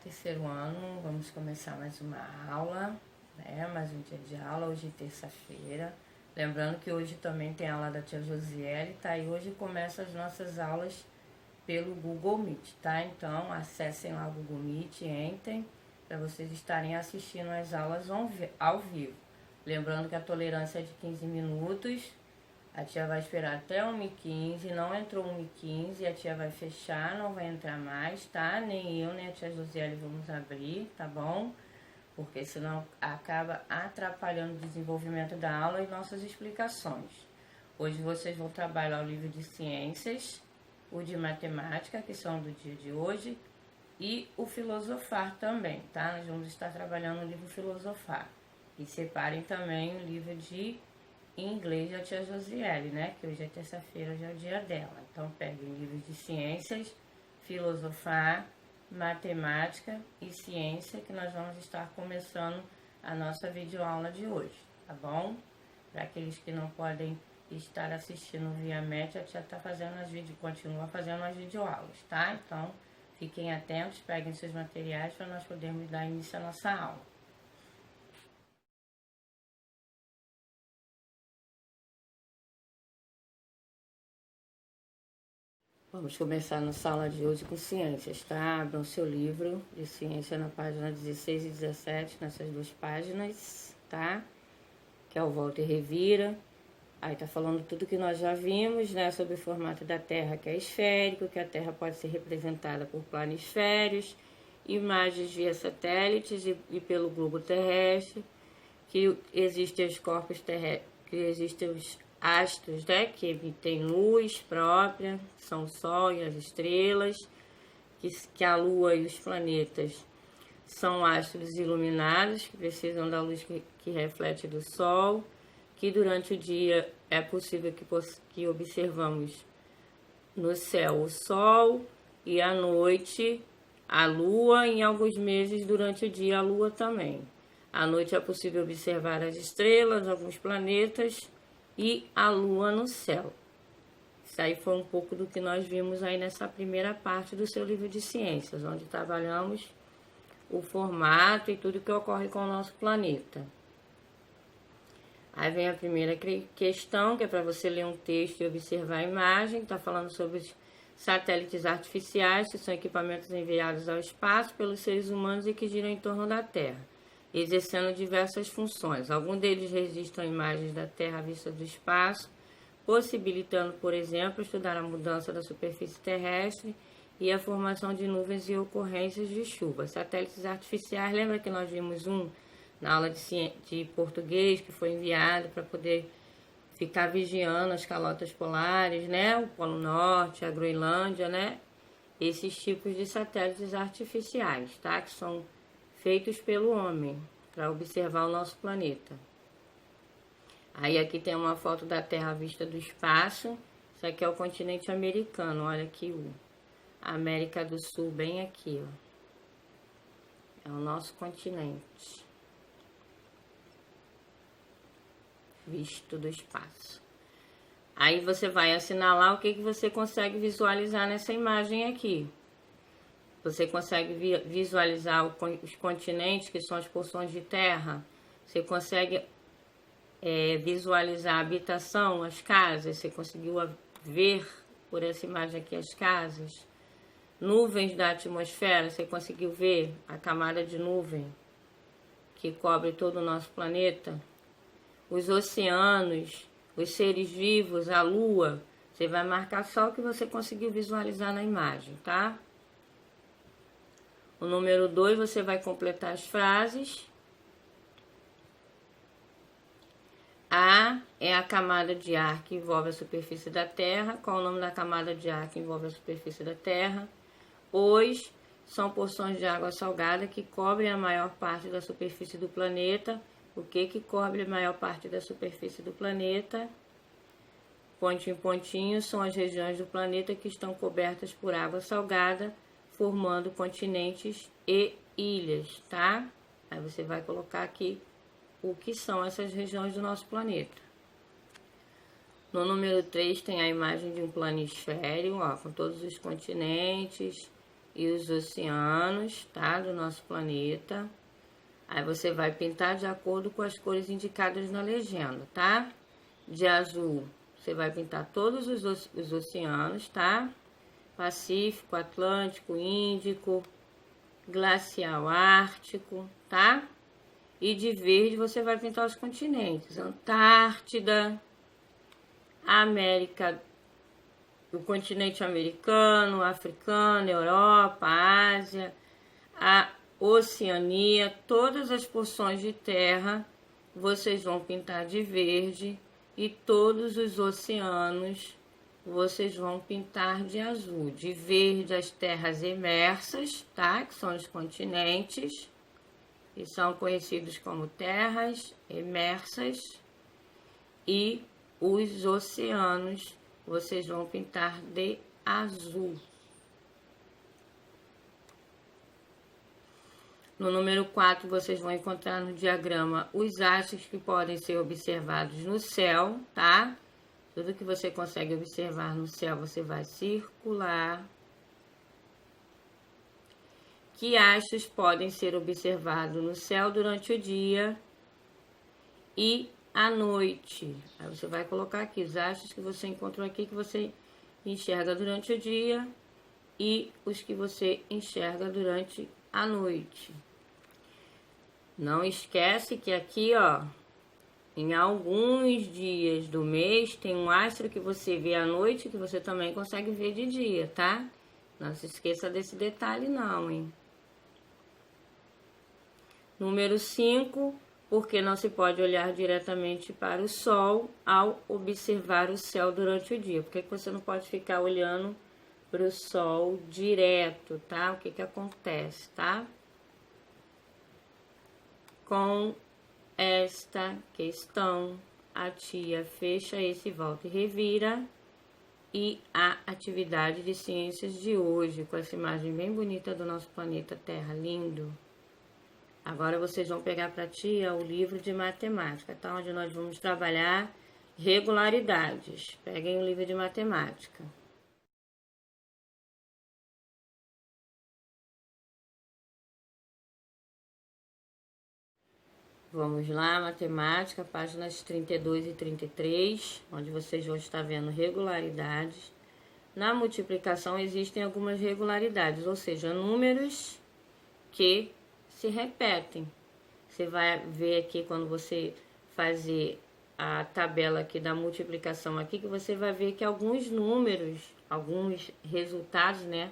terceiro ano, vamos começar mais uma aula, né? Mais um dia de aula, hoje é terça-feira. Lembrando que hoje também tem aula da tia Josiele, tá? E hoje começam as nossas aulas pelo Google Meet, tá? Então, acessem lá o Google Meet, entrem, para vocês estarem assistindo as aulas ao vivo. Lembrando que a tolerância é de 15 minutos, a tia vai esperar até 1h15, não entrou 1h15, a tia vai fechar, não vai entrar mais, tá? Nem eu, nem a tia Josiele vamos abrir, tá bom? Porque senão acaba atrapalhando o desenvolvimento da aula e nossas explicações. Hoje vocês vão trabalhar o livro de ciências, o de matemática, que são do dia de hoje, e o filosofar também, tá? Nós vamos estar trabalhando o livro filosofar. E separem também o livro de inglês da tia Josiele, né? Que hoje é terça-feira, já é o dia dela. Então, peguem livros de ciências, filosofar, matemática e ciência, que nós vamos estar começando a nossa videoaula de hoje, tá bom? Para aqueles que não podem estar assistindo via MET, a tia tá fazendo continua fazendo as videoaulas, tá? Então, fiquem atentos, peguem seus materiais para nós podermos dar início à nossa aula. Vamos começar nossa aula de hoje com ciências, tá? Abram seu livro de ciência na página 16 e 17, nessas duas páginas, tá? Que é o Volta e Revira. Aí tá falando tudo que nós já vimos, né? Sobre o formato da Terra, que é esférico, que a Terra pode ser representada por planisférios, imagens via satélites e pelo globo terrestre, que existem os corpos terrestres, que existem os astros, né, que emitem luz própria, são o Sol e as estrelas, que a Lua e os planetas são astros iluminados, que precisam da luz que reflete do Sol, que durante o dia é possível que observamos no céu o Sol e à noite a Lua, e em alguns meses durante o dia a Lua também. À noite é possível observar as estrelas, alguns planetas e a Lua no céu. Isso aí foi um pouco do que nós vimos aí nessa primeira parte do seu livro de ciências, onde trabalhamos o formato e tudo que ocorre com o nosso planeta. Aí vem a primeira questão, que é para você ler um texto e observar a imagem. Está falando sobre os satélites artificiais, que são equipamentos enviados ao espaço pelos seres humanos e que giram em torno da Terra, exercendo diversas funções. Alguns deles registram imagens da Terra à vista do espaço, possibilitando, por exemplo, estudar a mudança da superfície terrestre e a formação de nuvens e ocorrências de chuva. Satélites artificiais, lembra que nós vimos um na aula de português, que foi enviado para poder ficar vigiando as calotas polares, né? O Polo Norte, a Groenlândia, né? Esses tipos de satélites artificiais, tá? Que são feitos pelo homem, para observar o nosso planeta. Aí aqui tem uma foto da Terra à vista do espaço. Isso aqui é o continente americano, olha aqui a América do Sul, bem aqui, ó. É o nosso continente visto do espaço. Aí você vai assinalar o que você consegue visualizar nessa imagem aqui. Você consegue visualizar os continentes, que são as porções de terra. Você consegue visualizar a habitação, as casas. Você conseguiu ver por essa imagem aqui as casas. Nuvens da atmosfera, você conseguiu ver a camada de nuvem que cobre todo o nosso planeta. Os oceanos, os seres vivos, a Lua. Você vai marcar só o que você conseguiu visualizar na imagem, tá? O número 2, você vai completar as frases. A é a camada de ar que envolve a superfície da Terra. Qual é o nome da camada de ar que envolve a superfície da Terra? Os são porções de água salgada que cobrem a maior parte da superfície do planeta. O que cobre a maior parte da superfície do planeta? Pontinho em pontinho são as regiões do planeta que estão cobertas por água salgada, formando continentes e ilhas, tá? Aí você vai colocar aqui o que são essas regiões do nosso planeta. No número 3 tem a imagem de um planisfério, ó, com todos os continentes e os oceanos, tá? Do nosso planeta. Aí você vai pintar de acordo com as cores indicadas na legenda, tá? De azul, você vai pintar todos os oceanos, tá? Pacífico, Atlântico, Índico, Glacial, Ártico, tá? E de verde você vai pintar os continentes, Antártida, América, o continente americano, africano, Europa, Ásia, a Oceania, todas as porções de terra vocês vão pintar de verde e todos os oceanos vocês vão pintar de azul. De verde as terras emersas, tá? Que são os continentes, e são conhecidos como terras emersas, e os oceanos vocês vão pintar de azul. No número 4, vocês vão encontrar no diagrama os astros que podem ser observados no céu, tá? Tudo que você consegue observar no céu, você vai circular. Que astros podem ser observados no céu durante o dia e à noite? Aí você vai colocar aqui os astros que você encontrou aqui, que você enxerga durante o dia, e os que você enxerga durante a noite. Não esquece que aqui, ó, em alguns dias do mês tem um astro que você vê à noite que você também consegue ver de dia, tá? Não se esqueça desse detalhe não, hein? Número 5, porque não se pode olhar diretamente para o sol ao observar o céu durante o dia. Por que você não pode ficar olhando para o sol direto, tá? O que que acontece, tá? Com esta questão, a tia fecha esse volta e revira e a atividade de ciências de hoje, com essa imagem bem bonita do nosso planeta Terra, lindo. Agora vocês vão pegar para a tia o livro de matemática, tá? Onde nós vamos trabalhar regularidades. Peguem o livro de matemática. Vamos lá, matemática, páginas 32 e 33, onde vocês vão estar vendo regularidades. Na multiplicação existem algumas regularidades, ou seja, números que se repetem. Você vai ver aqui quando você fazer a tabela aqui da multiplicação aqui, que você vai ver que alguns números, alguns resultados, né,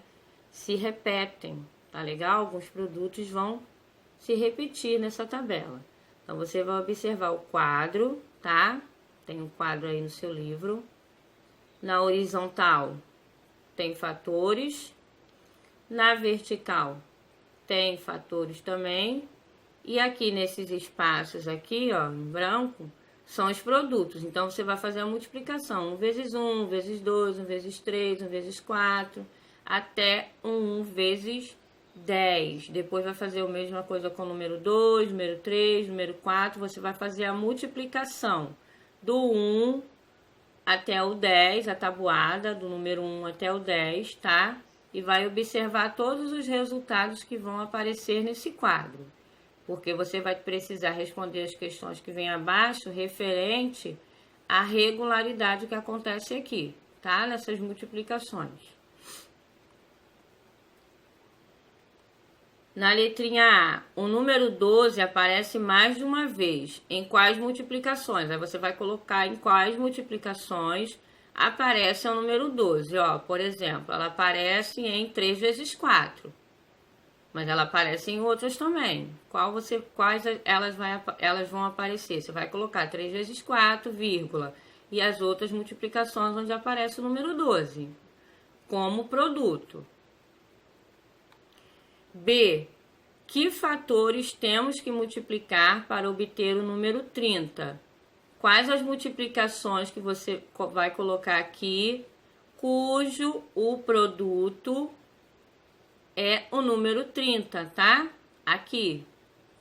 se repetem, tá legal? Alguns produtos vão se repetir nessa tabela. Então, você vai observar o quadro, tá? Tem um quadro aí no seu livro. Na horizontal, tem fatores. Na vertical, tem fatores também. E aqui, nesses espaços aqui, ó, em branco, são os produtos. Então, você vai fazer a multiplicação. 1 vezes 1, 1 vezes 2, 1 vezes 3, 1 vezes 4, até 1 vezes 10. Depois vai fazer a mesma coisa com o número 2, número 3, número 4. Você vai fazer a multiplicação do 1 até o 10, a tabuada do número 1 até o 10, tá? E vai observar todos os resultados que vão aparecer nesse quadro. Porque você vai precisar responder as questões que vêm abaixo referente à regularidade que acontece aqui, tá? Nessas multiplicações. Na letrinha A, o número 12 aparece mais de uma vez. Em quais multiplicações? Aí você vai colocar em quais multiplicações aparece o número 12. Ó, por exemplo, ela aparece em 3 vezes 4. Mas ela aparece em outras também. Quais elas vão aparecer? Você vai colocar 3 vezes 4, vírgula, e as outras multiplicações onde aparece o número 12, como produto. B. Que fatores temos que multiplicar para obter o número 30? Quais as multiplicações que você vai colocar aqui, cujo o produto é o número 30, tá? Aqui.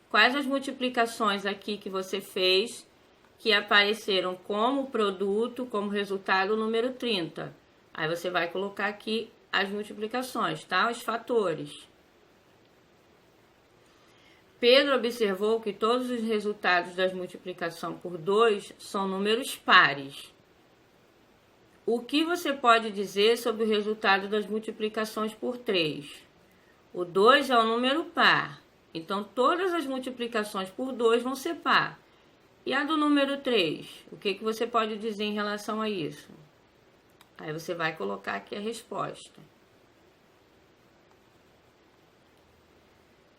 Quais as multiplicações aqui que você fez que apareceram como produto, como resultado, o número 30? Aí você vai colocar aqui as multiplicações, tá? Os fatores. Pedro observou que todos os resultados das multiplicações por 2 são números pares. O que você pode dizer sobre o resultado das multiplicações por 3? O 2 é um número par, então todas as multiplicações por 2 vão ser par. E a do número 3? O que você pode dizer em relação a isso? Aí você vai colocar aqui a resposta.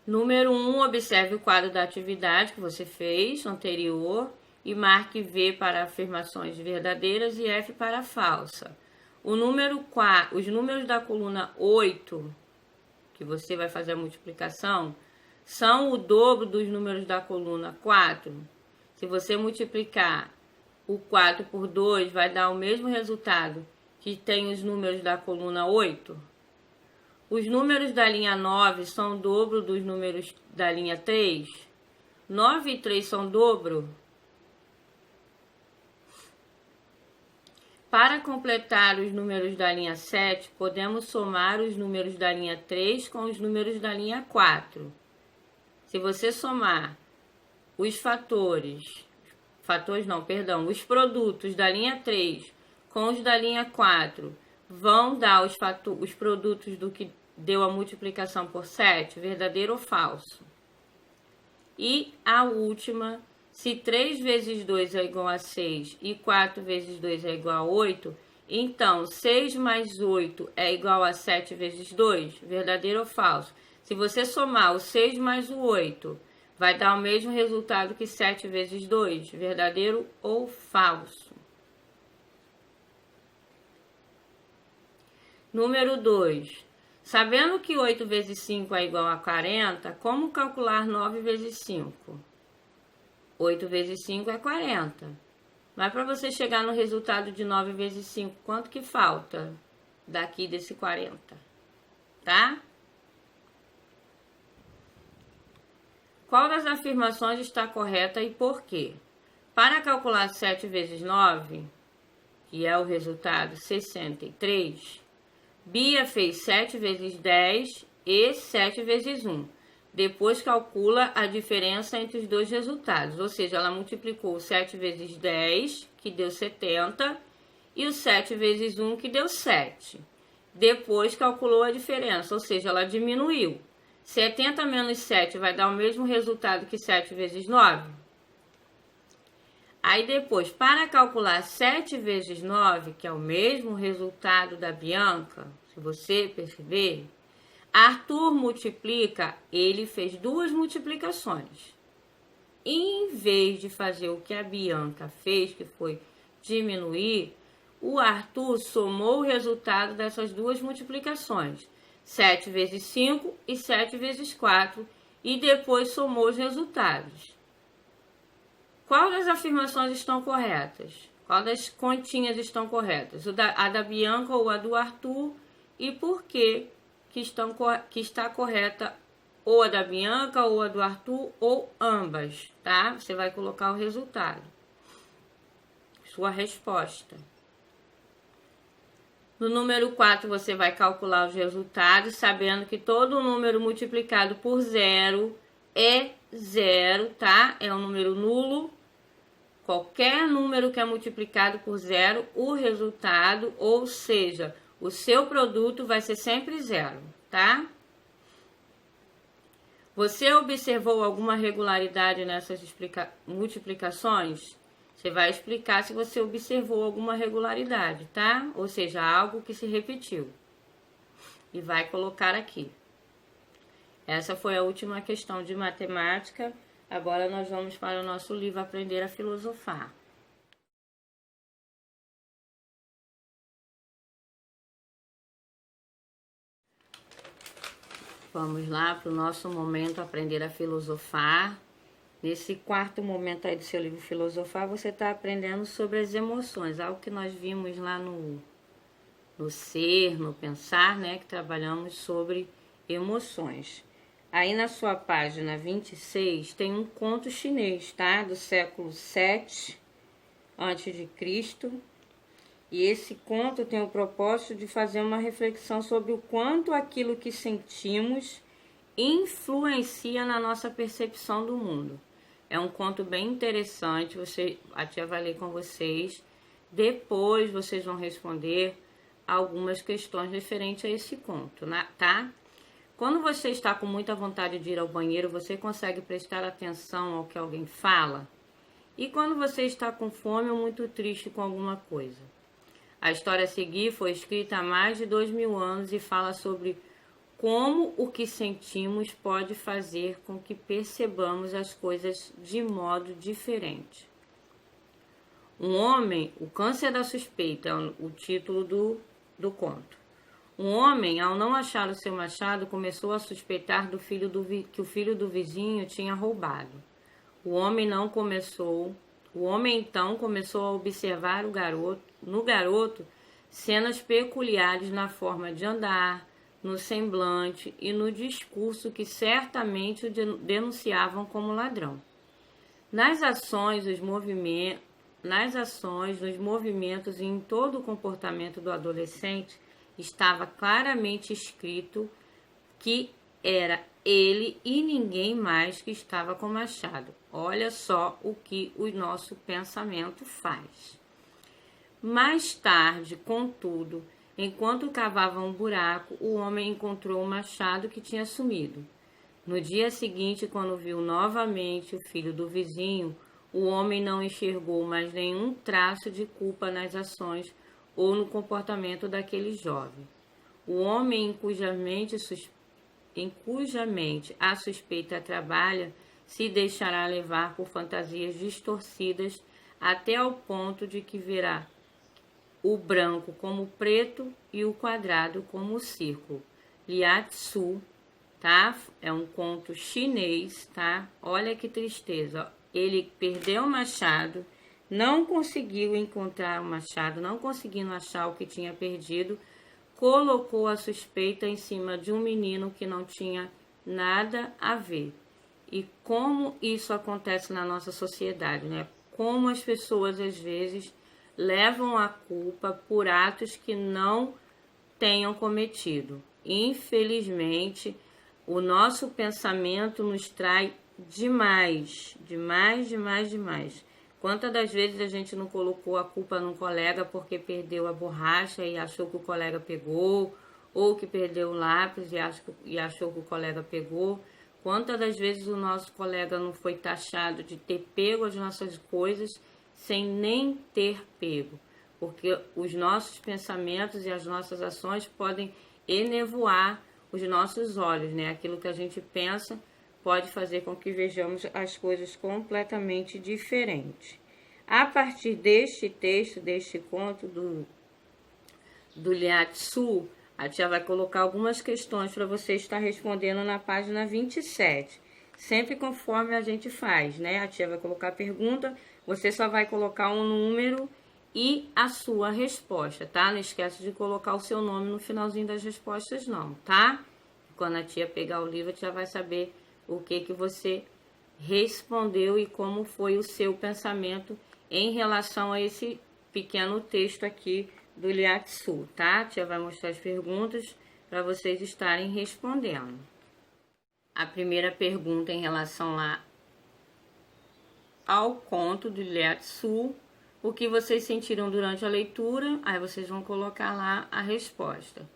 Número 1, observe o quadro da atividade que você fez anterior e marque V para afirmações verdadeiras e F para falsa. Os números da coluna 8, que você vai fazer a multiplicação, são o dobro dos números da coluna 4. Se você multiplicar o 4 por 2, vai dar o mesmo resultado que tem os números da coluna 8. Os números da linha 9 são o dobro dos números da linha 3. 9 e 3 são dobro. Para completar os números da linha 7, podemos somar os números da linha 3 com os números da linha 4. Se você somar os os produtos da linha 3 com os da linha 4, vão dar os produtos do que deu a multiplicação por 7, verdadeiro ou falso? E a última, se 3 vezes 2 é igual a 6 e 4 vezes 2 é igual a 8, então 6 mais 8 é igual a 7 vezes 2, verdadeiro ou falso? Se você somar o 6 mais o 8, vai dar o mesmo resultado que 7 vezes 2, verdadeiro ou falso? Número 2. Sabendo que 8 vezes 5 é igual a 40, como calcular 9 vezes 5? 8 vezes 5 é 40. Mas para você chegar no resultado de 9 vezes 5, quanto que falta daqui desse 40? Tá? Qual das afirmações está correta e por quê? Para calcular 7 vezes 9, que é o resultado 63, Bia fez 7 vezes 10 e 7 vezes 1. Depois calcula a diferença entre os dois resultados, ou seja, ela multiplicou 7 vezes 10, que deu 70, e o 7 vezes 1, que deu 7. Depois calculou a diferença, ou seja, ela diminuiu. 70 menos 7 vai dar o mesmo resultado que 7 vezes 9? Aí depois, para calcular 7 vezes 9, que é o mesmo resultado da Bianca, se você perceber, Arthur multiplica, ele fez duas multiplicações. Em vez de fazer o que a Bianca fez, que foi diminuir, o Arthur somou o resultado dessas duas multiplicações. 7 vezes 5 e 7 vezes 4, e depois somou os resultados. Qual das afirmações estão corretas? Qual das continhas estão corretas? A da Bianca ou a do Arthur? E por que está correta ou a da Bianca ou a do Arthur ou ambas, tá? Você vai colocar o resultado. Sua resposta. No número 4, você vai calcular os resultados, sabendo que todo número multiplicado por 0 é 0, tá? É um número nulo. Qualquer número que é multiplicado por 0, o resultado, ou seja, o seu produto vai ser sempre 0, tá? Você observou alguma regularidade nessas multiplicações? Você vai explicar se você observou alguma regularidade, tá? Ou seja, algo que se repetiu. E vai colocar aqui. Essa foi a última questão de matemática. Agora nós vamos para o nosso livro Aprender a Filosofar. Vamos lá para o nosso momento Aprender a Filosofar. Nesse quarto momento aí do seu livro Filosofar, você está aprendendo sobre as emoções, algo que nós vimos lá no ser, no pensar, né? Que trabalhamos sobre emoções. Aí na sua página 26 tem um conto chinês, tá? Do século 7 a.C., E esse conto tem o propósito de fazer uma reflexão sobre o quanto aquilo que sentimos influencia na nossa percepção do mundo. É um conto bem interessante, a tia vai ler com vocês. Depois vocês vão responder algumas questões referentes a esse conto, tá? Quando você está com muita vontade de ir ao banheiro, você consegue prestar atenção ao que alguém fala? E quando você está com fome ou muito triste com alguma coisa? A história a seguir foi escrita há mais de 2000 anos e fala sobre como o que sentimos pode fazer com que percebamos as coisas de modo diferente. Um homem, o câncer da suspeita, é o título do conto. Um homem, ao não achar o seu machado, começou a suspeitar que o filho do vizinho tinha roubado. O homem então começou a observar no garoto cenas peculiares na forma de andar, no semblante e no discurso que certamente o denunciavam como ladrão. Nas ações, nos movimentos e em todo o comportamento do adolescente, estava claramente escrito que era ele e ninguém mais que estava com o machado. Olha só o que o nosso pensamento faz. Mais tarde, contudo, enquanto cavava um buraco, o homem encontrou o machado que tinha sumido. No dia seguinte, quando viu novamente o filho do vizinho, o homem não enxergou mais nenhum traço de culpa nas ações ou no comportamento daquele jovem. O homem em cuja mente a suspeita trabalha se deixará levar por fantasias distorcidas até ao ponto de que verá o branco como preto e o quadrado como círculo. Liatsu, tá? É um conto chinês, tá? Olha que tristeza. Ele perdeu o machado, não conseguiu encontrar o machado, não conseguindo achar o que tinha perdido, colocou a suspeita em cima de um menino que não tinha nada a ver. E como isso acontece na nossa sociedade, né? Como as pessoas às vezes levam a culpa por atos que não tenham cometido. Infelizmente, o nosso pensamento nos trai demais. Quantas das vezes a gente não colocou a culpa num colega porque perdeu a borracha e achou que o colega pegou, ou que perdeu o lápis e achou que o colega pegou? Quantas das vezes o nosso colega não foi taxado de ter pego as nossas coisas sem nem ter pego? Porque os nossos pensamentos e as nossas ações podem enevoar os nossos olhos, né? Aquilo que a gente pensa pode fazer com que vejamos as coisas completamente diferentes. A partir deste texto, deste conto do Liatsu, a tia vai colocar algumas questões para você estar respondendo na página 27. Sempre conforme a gente faz, né? A tia vai colocar a pergunta, você só vai colocar um número e a sua resposta, tá? Não esquece de colocar o seu nome no finalzinho das respostas, não, tá? Quando a tia pegar o livro, a tia vai saber o que você respondeu e como foi o seu pensamento em relação a esse pequeno texto aqui do Liatsu, tá? A tia vai mostrar as perguntas para vocês estarem respondendo. A primeira pergunta em relação lá ao conto do Liatsu, o que vocês sentiram durante a leitura, aí vocês vão colocar lá a resposta.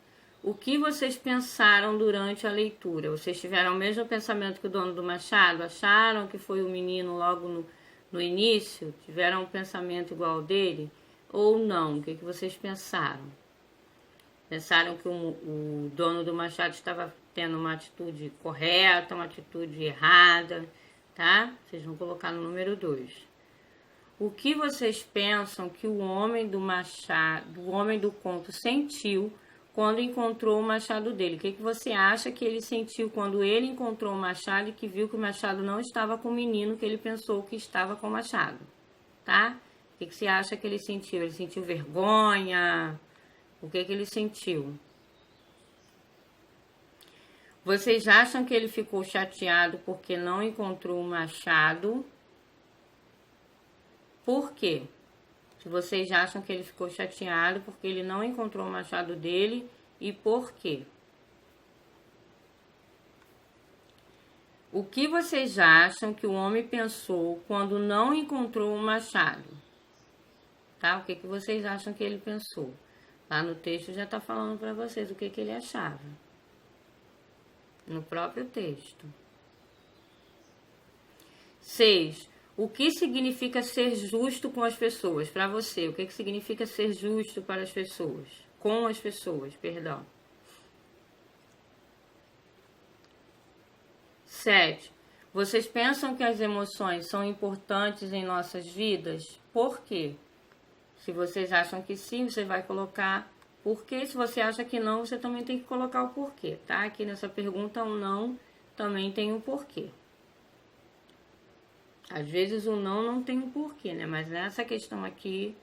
O que vocês pensaram durante a leitura? Vocês tiveram o mesmo pensamento que o dono do machado? Acharam que foi o menino logo no início? Tiveram um pensamento igual ao dele? Ou não? O que vocês pensaram? Pensaram que o dono do machado estava tendo uma atitude correta, uma atitude errada, tá? Vocês vão colocar no número 2. O que vocês pensam que o homem do conto sentiu quando encontrou o machado dele? O que você acha que ele sentiu quando ele encontrou o machado e que viu que o machado não estava com o menino que ele pensou que estava com o machado, tá? O que você acha que ele sentiu? Ele sentiu vergonha? O que ele sentiu? Vocês acham que ele ficou chateado porque não encontrou o machado? Por quê? Se vocês acham que ele ficou chateado porque ele não encontrou o machado dele e por quê? O que vocês acham que o homem pensou quando não encontrou o machado? Tá? O que vocês acham que ele pensou? Lá no texto já está falando para vocês o que ele achava. No próprio texto. 6. O que significa ser justo com as pessoas? Para você, o que significa ser justo para as pessoas? Com as pessoas, perdão. 7. Vocês pensam que as emoções são importantes em nossas vidas? Por quê? Se vocês acham que sim, você vai colocar porquê. Se você acha que não, você também tem que colocar o porquê, tá? Aqui nessa pergunta, o não também tem um porquê. Às vezes o não tem um porquê, né? Mas nessa questão aqui,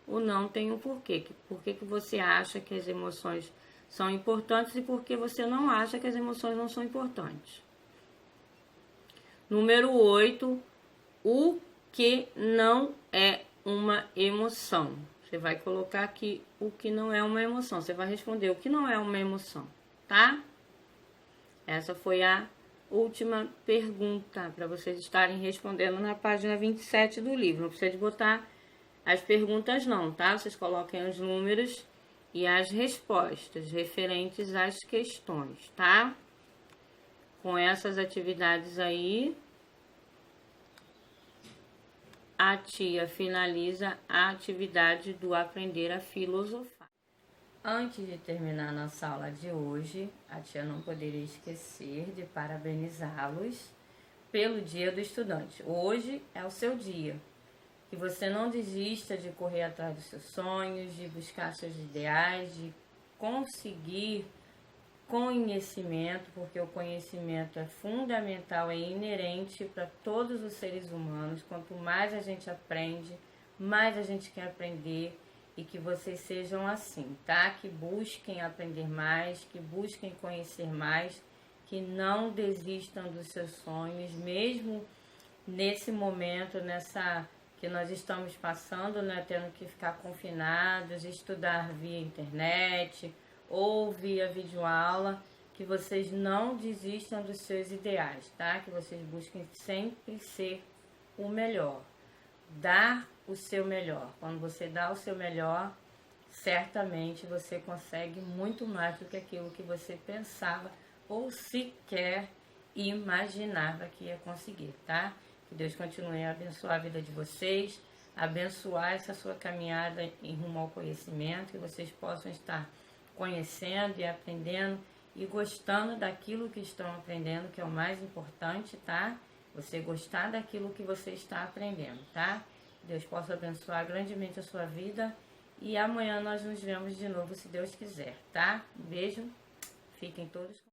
o não tem um porquê. Por que você acha que as emoções são importantes e por que você não acha que as emoções não são importantes? Número 8, o que não é uma emoção. Você vai colocar aqui o que não é uma emoção. Você vai responder o que não é uma emoção, tá? Essa foi a última pergunta para vocês estarem respondendo na página 27 do livro. Não precisa de botar as perguntas não, tá? Vocês coloquem os números e as respostas referentes às questões, tá? Com essas atividades aí, a tia finaliza a atividade do aprender a filosofar. Antes de terminar nossa aula de hoje, a tia não poderia esquecer de parabenizá-los pelo Dia do Estudante. Hoje é o seu dia. Que você não desista de correr atrás dos seus sonhos, de buscar seus ideais, de conseguir conhecimento, porque o conhecimento é fundamental, é inerente para todos os seres humanos. Quanto mais a gente aprende, mais a gente quer aprender, e que vocês sejam assim, tá? Que busquem aprender mais, que busquem conhecer mais, que não desistam dos seus sonhos, mesmo nesse momento, que nós estamos passando, né? Tendo que ficar confinados, estudar via internet ou via videoaula, que vocês não desistam dos seus ideais, tá? Que vocês busquem sempre ser o melhor, dar o seu melhor. Quando você dá o seu melhor, certamente você consegue muito mais do que aquilo que você pensava ou sequer imaginava que ia conseguir, tá? Que Deus continue a abençoar a vida de vocês, abençoar essa sua caminhada em rumo ao conhecimento, que vocês possam estar conhecendo e aprendendo e gostando daquilo que estão aprendendo, que é o mais importante, tá? Você gostar daquilo que você está aprendendo, tá? Deus possa abençoar grandemente a sua vida e amanhã nós nos vemos de novo, se Deus quiser, tá? Um beijo, fiquem todos com